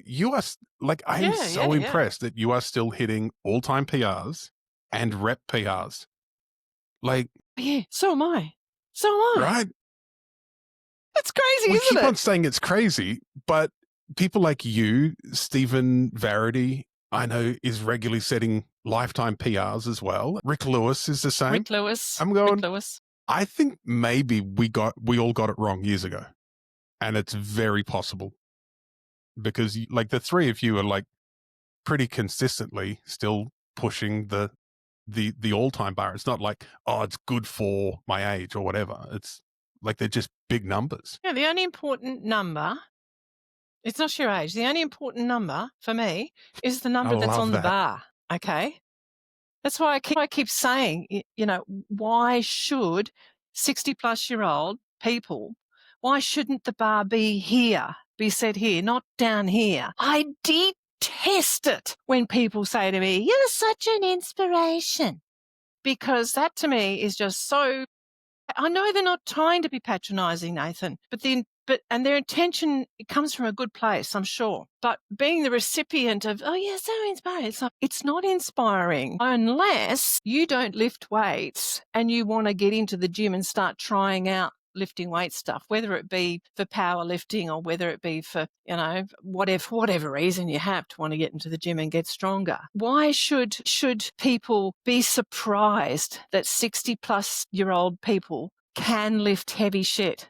You are like, I am Yeah, so yeah, yeah. impressed that you are still hitting all-time PRs and rep PRs. Like, Yeah, so am I. So am I. right? It's crazy, We isn't keep it? on saying it's crazy, but people like you, Stephen Varady, I know is regularly setting lifetime PRs as well. Rick Lewis is the same. Rick Lewis. I'm Rick going, Lewis. I think maybe we all got it wrong years ago. And it's very possible because like the three of you are like pretty consistently still pushing the all-time bar. It's not like, oh, it's good for my age or whatever. It's like they're just big numbers. Yeah, the only important number, it's not your age. The only important number for me is the I number that's love on the that. bar. Okay. That's why I keep saying, why should 60-plus-year-old people, why shouldn't the bar be here, be set here, not down here? I detest it when people say to me, you're such an inspiration, because that to me is just so, I know they're not trying to be patronizing, Nathan, and their intention, it comes from a good place, I'm sure. But being the recipient of, oh yeah, so inspiring, it's not inspiring unless you don't lift weights and you want to get into the gym and start trying out lifting weight stuff, whether it be for powerlifting or whether it be for, whatever reason you have to want to get into the gym and get stronger. Why should people be surprised that 60-plus-year-old people can lift heavy shit?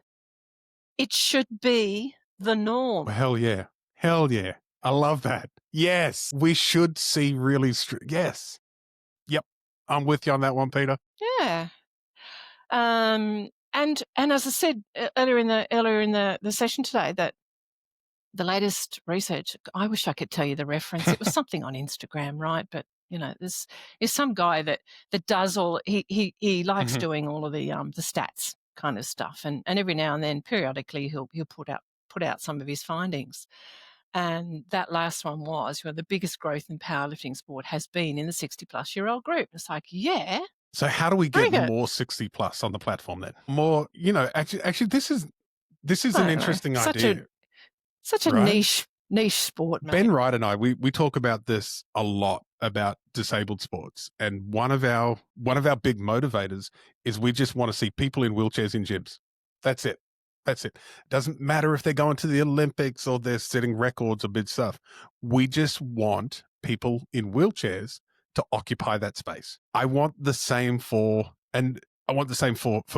It should be the norm. Well, hell yeah. Hell yeah. I love that. Yes. We should see really, yes. Yep. I'm with you on that one, Peter. Yeah. And as I said earlier in the session today, that the latest research, I wish I could tell you the reference. It was something on Instagram, right? But there's some guy that does he likes doing all of the stats kind of stuff, and every now and then, periodically, he'll put out some of his findings. And that last one was, the biggest growth in powerlifting sport has been in the 60-plus-year-old group. It's like, yeah. So how do we get Bring it. more 60 plus on the platform then? More, actually, this is I an don't know. interesting idea. Such a right? niche sport, mate. Ben Wright and I, we talk about this a lot about disabled sports. And one of our big motivators is we just want to see people in wheelchairs in gyms. That's it. That's it. Doesn't matter if they're going to the Olympics or they're setting records or big stuff. We just want people in wheelchairs to occupy that space. I want the same for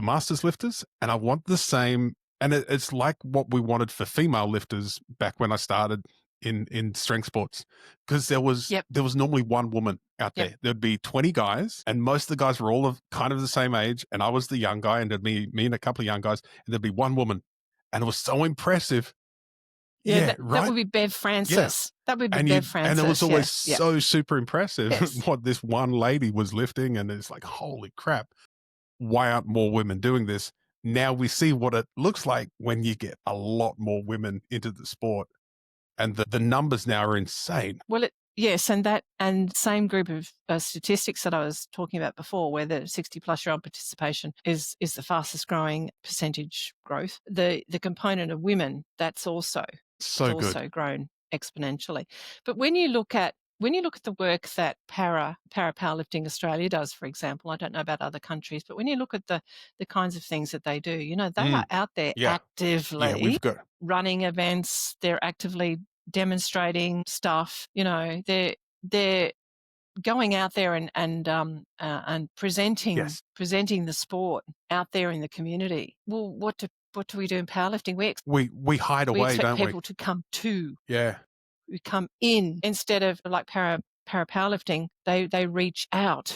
masters lifters, and I want the same, and it's like what we wanted for female lifters back when I started in strength sports, because there was normally one woman out there. There'd be 20 guys, and most of the guys were all of kind of the same age, and I was the young guy, and there'd be me and a couple of young guys, and there'd be one woman, and it was so impressive. Yeah, right. That would be Bev Francis. Yeah. That would be Bev Francis. And it was always so super impressive what this one lady was lifting, and it's like, holy crap, why aren't more women doing this? Now we see what it looks like when you get a lot more women into the sport, and the numbers now are insane. Well, yes, and same group of statistics that I was talking about before, where the 60-plus-year-old participation is the fastest growing percentage growth. The component of women, that's also grown exponentially. But when you look at the work that Powerlifting Australia does, for example, I don't know about other countries, but when you look at the kinds of things that they do, they are out there actively running events. They're actively demonstrating stuff. They're going out there and presenting the sport out there in the community. Well, what do we do in powerlifting? We hide away, don't we? We expect people to come to. Yeah. We come in instead of like powerlifting. They reach out.